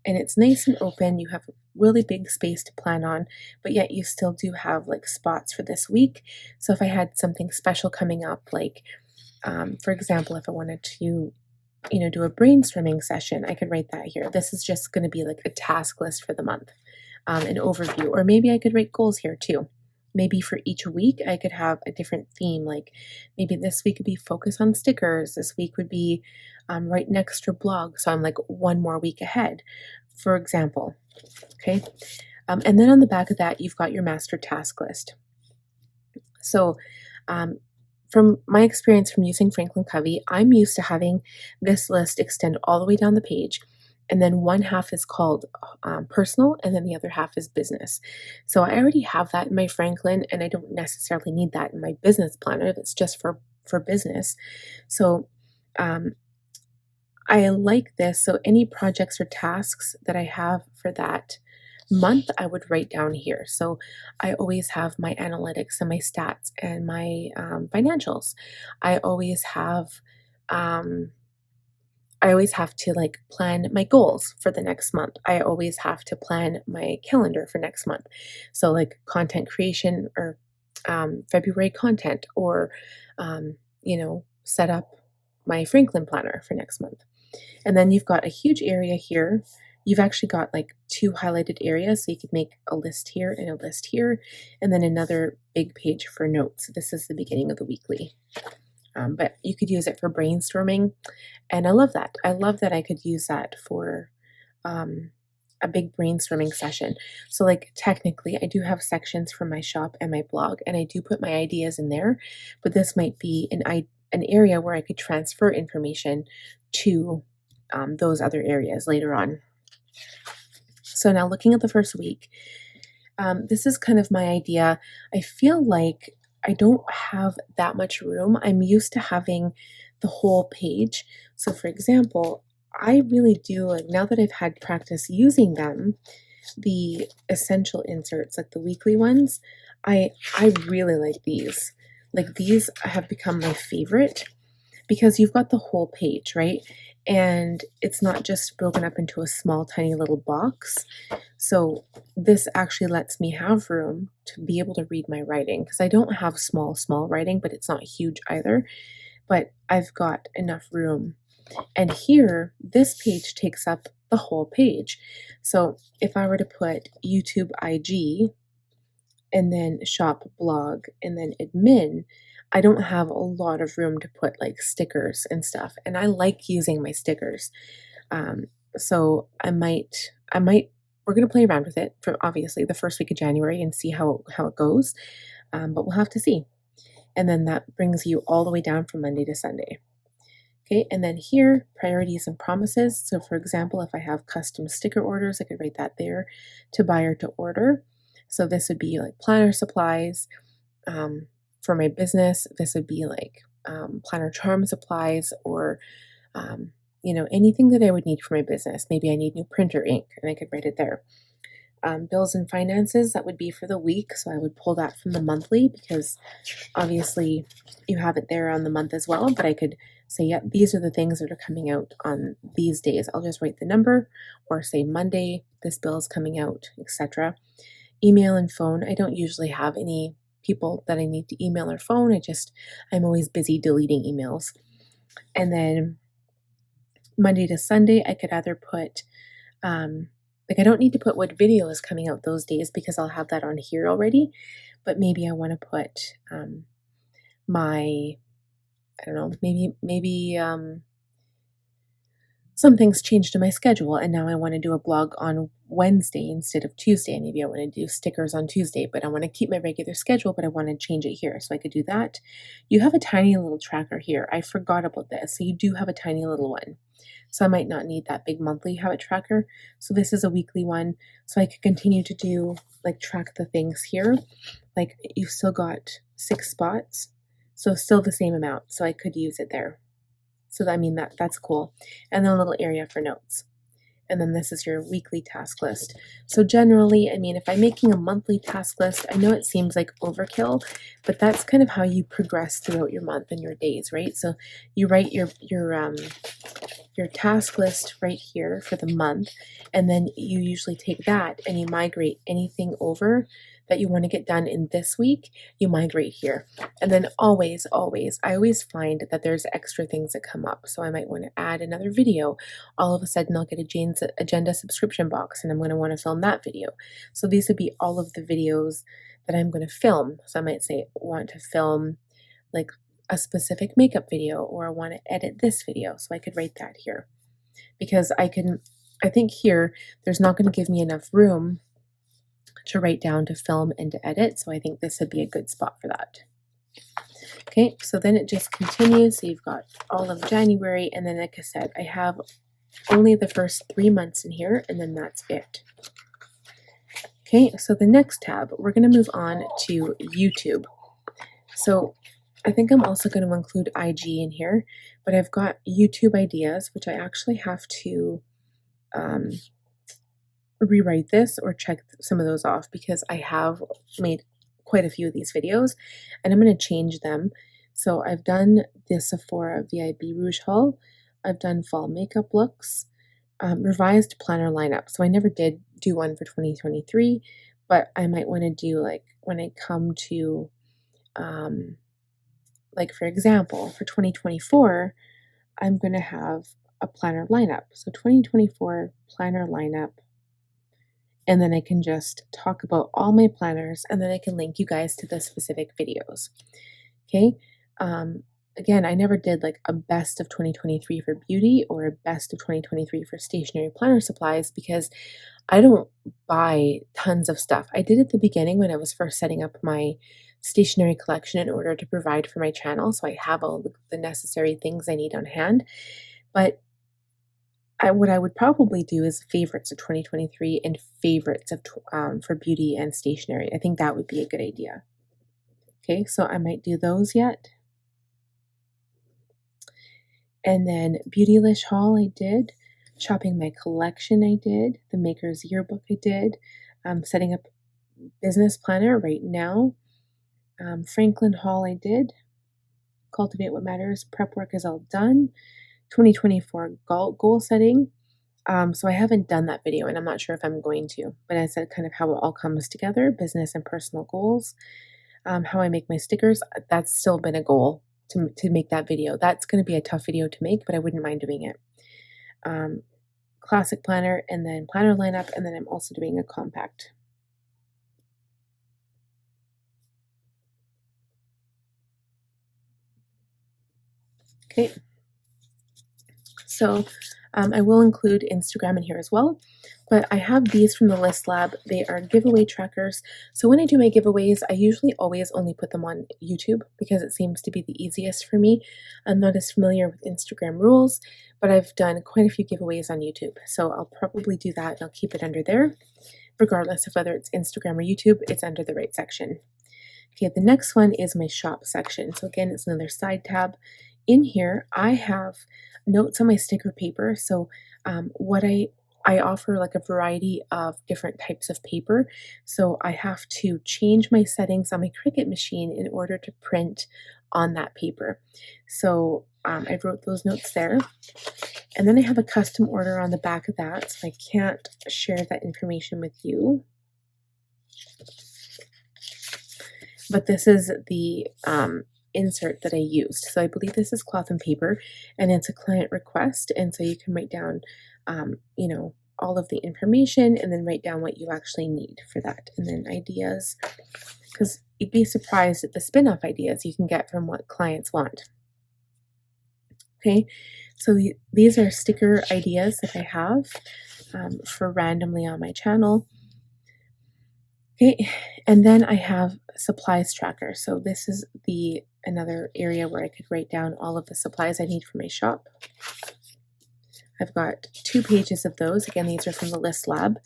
and it's nice and open. You have a really big space to plan on, but yet you still do have like spots for this week. So if I had something special coming up, like for example, if I wanted to do a brainstorming session, I could write that here. This is just going to be like a task list for the month, an overview, or maybe I could write goals here too. Maybe for each week, I could have a different theme. Like maybe this week would be focus on stickers. This week would be write an extra blog. So I'm like one more week ahead, for example. Okay. And then on the back of that, you've got your master task list. So from my experience from using Franklin Covey, I'm used to having this list extend all the way down the page. And then one half is called personal, and then the other half is business. So I already have that in my Franklin, and I don't necessarily need that in my business planner. That's just for business. So I like this. So any projects or tasks that I have for that month, I would write down here. So I always have my analytics and my stats and my financials. I always have um, I always have to like plan my goals for the next month. I always have to plan my calendar for next month. So like content creation or February content, or set up my Franklin planner for next month. And then you've got a huge area here. You've actually got like two highlighted areas, so you could make a list here and a list here, and then another big page for notes. This is the beginning of the weekly. But you could use it for brainstorming, and I love that. I love that I could use that for a big brainstorming session. So like technically I do have sections for my shop and my blog, and I do put my ideas in there, but this might be an area where I could transfer information to those other areas later on. So now looking at the first week, this is kind of my idea. I feel like I don't have that much room. I'm used to having the whole page. So for example, I really do like, now that I've had practice using them, the essential inserts, like the weekly ones, I really like these. Like these have become my favorite because you've got the whole page, right? And it's not just broken up into a small, tiny little box. So this actually lets me have room to be able to read my writing, because I don't have small writing, but it's not huge either. But I've got enough room. And here, this page takes up the whole page. So if I were to put YouTube IG and then shop blog and then admin, I don't have a lot of room to put like stickers and stuff. And I like using my stickers. So I might, we're going to play around with it for obviously the first week of January and see how it goes. But we'll have to see. and then that brings you all the way down from Monday to Sunday. Okay, and then here, priorities and promises. So for example, if I have custom sticker orders, I could write that there, to buy or to order. So this would be like planner supplies. For my business, this would be like planner charm supplies, or anything that I would need for my business. Maybe I need new printer ink, and I could write it there. Bills and finances, that would be for the week, so I would pull that from the monthly, because obviously you have it there on the month as well, but I could say, yep, these are the things that are coming out on these days. I'll just write the number, or say Monday, this bill is coming out, etc. Email and phone, I don't usually have any people that I need to email or phone. I'm always busy deleting emails. And then Monday to Sunday, I could either put, I don't need to put what video is coming out those days, because I'll have that on here already, but maybe I want to put I don't know, maybe something's changed in my schedule, and now I want to do a blog on Wednesday instead of Tuesday. Maybe I want to do stickers on Tuesday, but I want to keep my regular schedule, but I want to change it here. So I could do that. You have a tiny little tracker here. I forgot about this. So you do have a tiny little one. So I might not need that big monthly habit tracker. So this is a weekly one. So I could continue to do, like, track the things here. Like, you've still got 6 spots. So still the same amount. So I could use it there. So that's cool. And then a little area for notes. And then this is your weekly task list. So generally, if I'm making a monthly task list, I know it seems like overkill, but that's kind of how you progress throughout your month and your days, right? So you write your task list right here for the month, and then you usually take that and you migrate anything over that you want to get done in this week, you migrate here. And then always, I always find that there's extra things that come up. So I might want to add another video. All of a sudden I'll get a Jane's Agenda subscription box, and I'm going to want to film that video. So these would be all of the videos that I'm going to film. So I might say, want to film like a specific makeup video, or I want to edit this video. So I could write that here, because I think here there's not going to give me enough room to write down, to film, and to edit. So I think this would be a good spot for that. Okay, so then it just continues. So you've got all of January, and then like I said, I have only the first 3 months in here, and then that's it. Okay, so the next tab, we're going to move on to YouTube. So I think I'm also going to include IG in here, but I've got YouTube ideas, which I actually have to rewrite this or check some of those off, because I have made quite a few of these videos and I'm going to change them. So I've done the Sephora VIB Rouge haul. I've done fall makeup looks, revised planner lineup. So I never did do one for 2023, but I might want to do, like, when I come to, like, for example, for 2024, I'm going to have a planner lineup. So 2024 planner lineup. And then I can just talk about all my planners, and then I can link you guys to the specific videos. Okay. Again, I never did like a best of 2023 for beauty or a best of 2023 for stationery planner supplies, because I don't buy tons of stuff. I did at the beginning when I was first setting up my stationery collection in order to provide for my channel. So I have all the necessary things I need on hand. But what I would probably do is favorites of 2023 and favorites of for beauty and stationery. I think that would be a good idea. Okay, so I might do those yet. And then Beautylish haul I did. Shopping my collection I did. The Maker's Yearbook I did. Setting up business planner right now. Franklin haul I did. Cultivate What Matters. Prep work is all done. 2024 goal setting. So I haven't done that video, and I'm not sure if I'm going to, but I said kind of how it all comes together, business and personal goals. How I make my stickers, that's still been a goal to make that video. That's going to be a tough video to make, but I wouldn't mind doing it. Classic planner, and then planner lineup, and then I'm also doing a compact. Okay. So I will include Instagram in here as well, but I have these from the List Lab. They are giveaway trackers. So when I do my giveaways, I usually always only put them on YouTube because it seems to be the easiest for me. I'm not as familiar with Instagram rules, but I've done quite a few giveaways on YouTube. So I'll probably do that and I'll keep it under there. Regardless of whether it's Instagram or YouTube, it's under the right section. Okay, the next one is my shop section. So again, it's another side tab. In here, I have notes on my sticker paper. So what I offer like a variety of different types of paper. So I have to change my settings on my Cricut machine in order to print on that paper. So I wrote those notes there. And then I have a custom order on the back of that. So I can't share that information with you. But this is the insert that I used. So I believe this is cloth and paper, and it's a client request. And so you can write down, you know, all of the information and then write down what you actually need for that. And then ideas, because you'd be surprised at the spin-off ideas you can get from what clients want. Okay, so these are sticker ideas that I have for randomly on my channel. Okay, and then I have supplies tracker. So this is another area where I could write down all of the supplies I need for my shop. I've got 2 pages of those. Again, these are from the List Lab.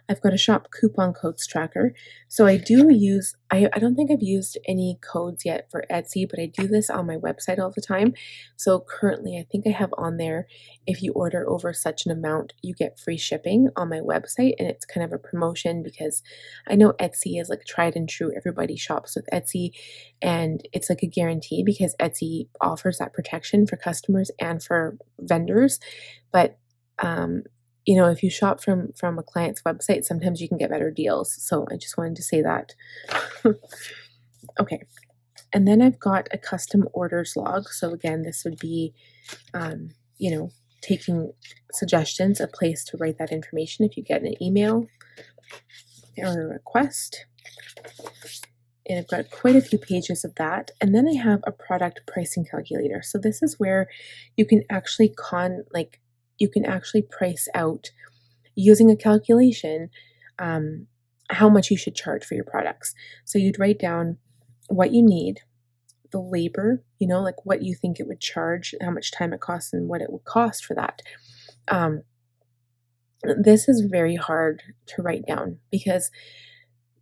I've got a shop coupon codes tracker. So I do use, I don't think I've used any codes yet for Etsy, but I do this on my website all the time. So currently I think I have on there, if you order over such an amount, you get free shipping on my website. And it's kind of a promotion because I know Etsy is like tried and true. Everybody shops with Etsy and it's like a guarantee because Etsy offers that protection for customers and for vendors. But, you know, if you shop from a client's website, sometimes you can get better deals. So I just wanted to say that. Okay. And then I've got a custom orders log. So again, this would be, you know, taking suggestions, a place to write that information if you get an email or a request. And I've got quite a few pages of that. And then I have a product pricing calculator. So this is where you can actually you can actually price out using a calculation how much you should charge for your products. So you'd write down what you need, the labor, you know, like what you think it would charge, how much time it costs, and what it would cost for that. This is very hard to write down because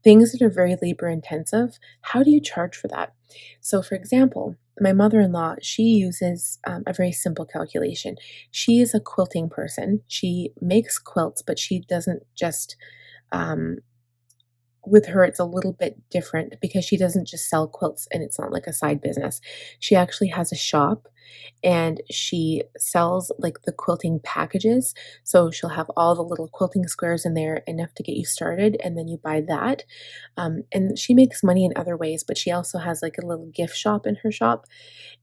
things that are very labor intensive, how do you charge for that? So for example, my mother-in-law, she uses a very simple calculation. She is a quilting person. She makes quilts, but she doesn't just, with her, it's a little bit different because she doesn't just sell quilts and it's not like a side business. She actually has a shop and she sells like the quilting packages. So she'll have all the little quilting squares in there, enough to get you started, and then you buy that. And she makes money in other ways, but she also has like a little gift shop in her shop.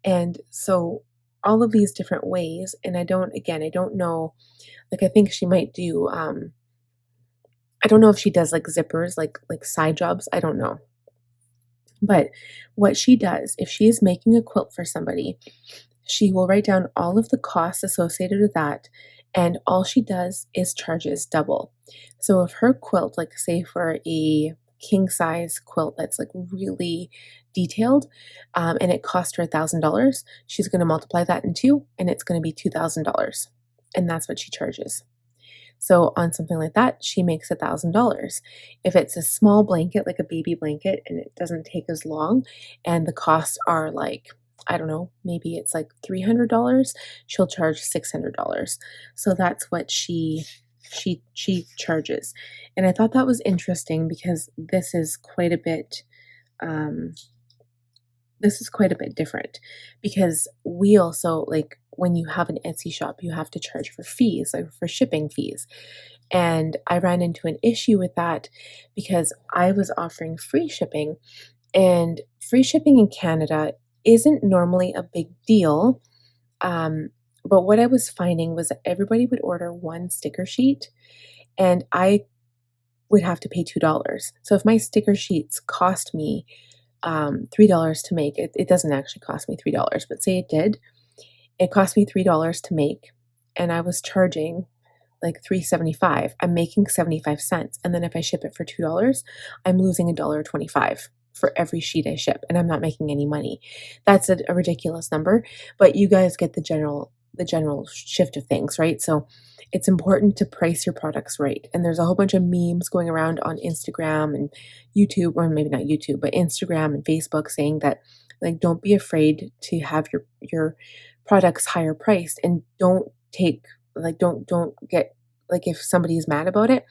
And so all of these different ways, and I don't know, like I think she might do, I don't know if she does like zippers, like side jobs, I don't know. But what she does, if she is making a quilt for somebody, she will write down all of the costs associated with that, and all she does is charges double. So if her quilt, like say for a king size quilt that's like really detailed, and it cost her $1,000, she's going to multiply that in 2, and it's going to be $2,000, and that's what she charges. So on something like that, she makes $1,000. If it's a small blanket, like a baby blanket, and it doesn't take as long, and the costs are like, I don't know, maybe it's like $300, she'll charge $600. So that's what she charges. And I thought that was interesting because this is quite a bit different because we also, like, when you have an Etsy shop, you have to charge for fees, like for shipping fees. And I ran into an issue with that because I was offering free shipping, and free shipping in Canada isn't normally a big deal. But what I was finding was that everybody would order one sticker sheet and I would have to pay $2. So if my sticker sheets cost me $3 to make, it doesn't actually cost me $3, but say it did, it cost me $3 to make. and I was charging like $3.75. I'm making 75 cents. And then if I ship it for $2, I'm losing $1.25 for every sheet I ship, and I'm not making any money. That's a ridiculous number, but you guys get the general shift of things, right? So it's important to price your products right. And there's a whole bunch of memes going around on Instagram and YouTube, or maybe not YouTube, but Instagram and Facebook, saying that, like, don't be afraid to have your products higher priced, and don't take, like, don't get, like, if somebody is mad about it,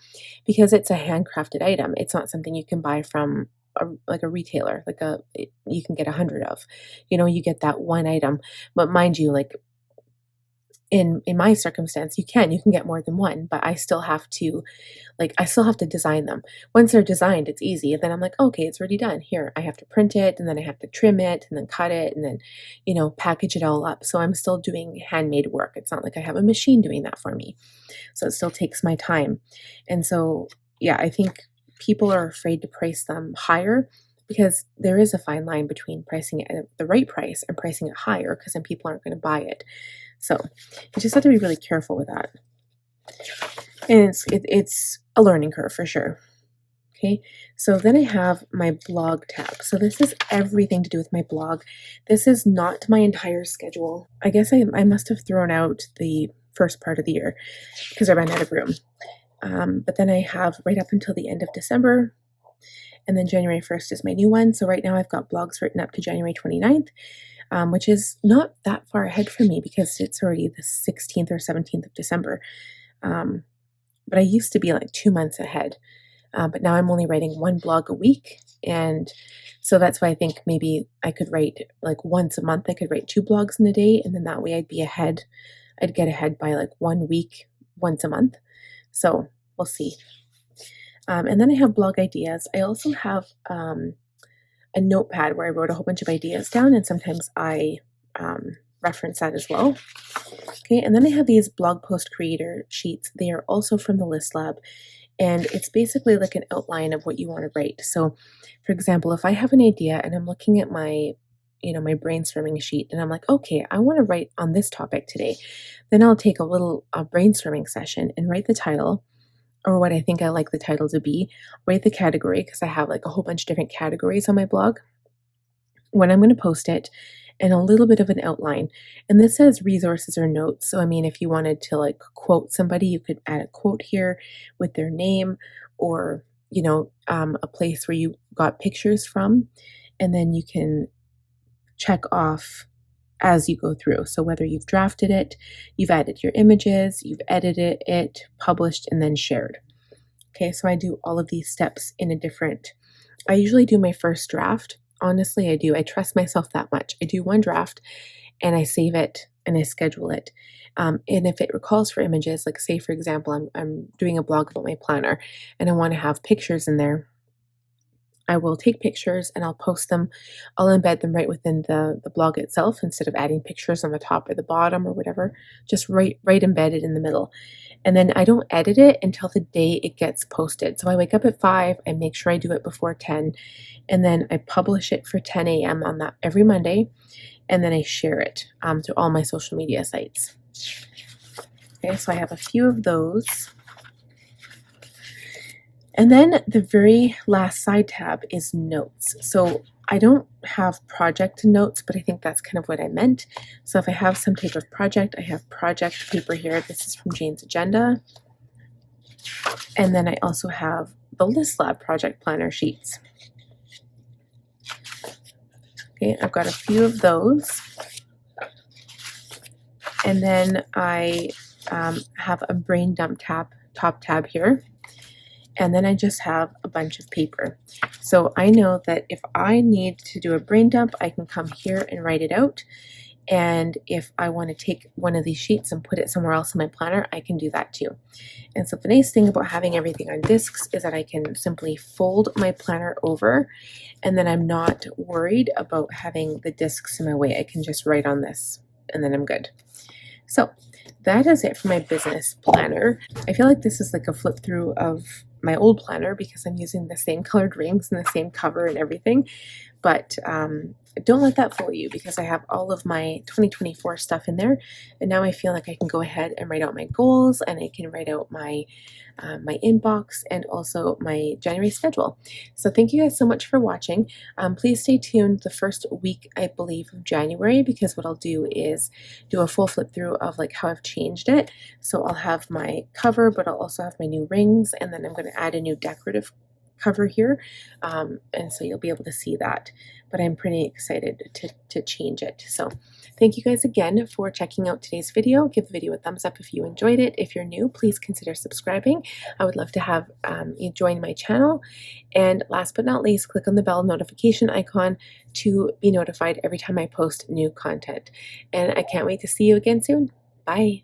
because it's a handcrafted item. It's not something you can buy from a retailer, like you can get 100 of, you get that one item. But mind you, like, in my circumstance, you can get more than one, but I still have to, design them. Once they're designed, it's easy. And then I'm like, okay, it's already done. Here, I have to print it, and then I have to trim it, and then cut it, and then, package it all up. So I'm still doing handmade work. It's not like I have a machine doing that for me. So it still takes my time. And so, yeah, I think people are afraid to price them higher, because there is a fine line between pricing it at the right price and pricing it higher, because then people aren't going to buy it. So you just have to be really careful with that. And it's a learning curve for sure. Okay, so then I have my blog tab. So this is everything to do with my blog. This is not my entire schedule. I guess I must have thrown out the first part of the year because I ran out of room. But then I have right up until the end of December, and then January 1st is my new one. So right now I've got blogs written up to January 29th, which is not that far ahead for me because it's already the 16th or 17th of December. But I used to be like 2 months ahead. But now I'm only writing one blog a week. And so that's why I think maybe I could write like once a month. I could write 2 blogs in a day, and then that way I'd be ahead. I'd get ahead by like 1 week, once a month. So we'll see. And then I have blog ideas. I also have a notepad where I wrote a whole bunch of ideas down, and sometimes I reference that as well. Okay, and then I have these blog post creator sheets. They are also from the List Lab, and it's basically like an outline of what you want to write. So, for example, if I have an idea and I'm looking at my my brainstorming sheet, and I'm like, okay, I want to write on this topic today, then I'll take a little brainstorming session and write the title, or what I think I like the title to be, write the category, because I have like a whole bunch of different categories on my blog, when I'm going to post it, and a little bit of an outline. And this says resources or notes. So, I mean, if you wanted to like quote somebody, you could add a quote here with their name, or, a place where you got pictures from, and then you can check off as you go through. So whether you've drafted it, you've added your images, you've edited it, published, and then shared. Okay, so I do all of these steps I usually do my first draft. Honestly, I do. I trust myself that much. I do one draft, and I save it, and I schedule it. And if it calls for images, like say, for example, I'm doing a blog about my planner, and I want to have pictures in there, I will take pictures and I'll post them. I'll embed them right within the blog itself, instead of adding pictures on the top or the bottom or whatever, just right embedded in the middle. And then I don't edit it until the day it gets posted. So I wake up at 5, I make sure I do it before 10, and then I publish it for 10 a.m. on that every Monday, and then I share it to all my social media sites. Okay, so I have a few of those. And then the very last side tab is notes. So I don't have project notes, but I think that's kind of what I meant. So if I have some type of project, I have project paper here. This is from Jane's Agenda. And then I also have the List Lab project planner sheets. Okay, I've got a few of those. And then I have a brain dump top tab here. And then I just have a bunch of paper. So I know that if I need to do a brain dump, I can come here and write it out. And if I want to take one of these sheets and put it somewhere else in my planner, I can do that too. And so the nice thing about having everything on discs is that I can simply fold my planner over, and then I'm not worried about having the discs in my way. I can just write on this, and then I'm good. So that is it for my business planner. I feel like this is like a flip through of my old planner because I'm using the same colored rings and the same cover and everything. But don't let that fool you, because I have all of my 2024 stuff in there, and now I feel like I can go ahead and write out my goals, and I can write out my my inbox and also my January schedule. So thank you guys so much for watching. Please stay tuned the first week, I believe, of January, because what I'll do is do a full flip through of like how I've changed it. So I'll have my cover, but I'll also have my new rings, and then I'm going to add a new decorative cover here, and so you'll be able to see that, but I'm pretty excited to change it. So thank you guys again for checking out today's video. Give the video a thumbs up if you enjoyed it. If you're new, please consider subscribing. I would love to have you join my channel, and last but not least, click on the bell notification icon to be notified every time I post new content. And I can't wait to see you again soon. Bye.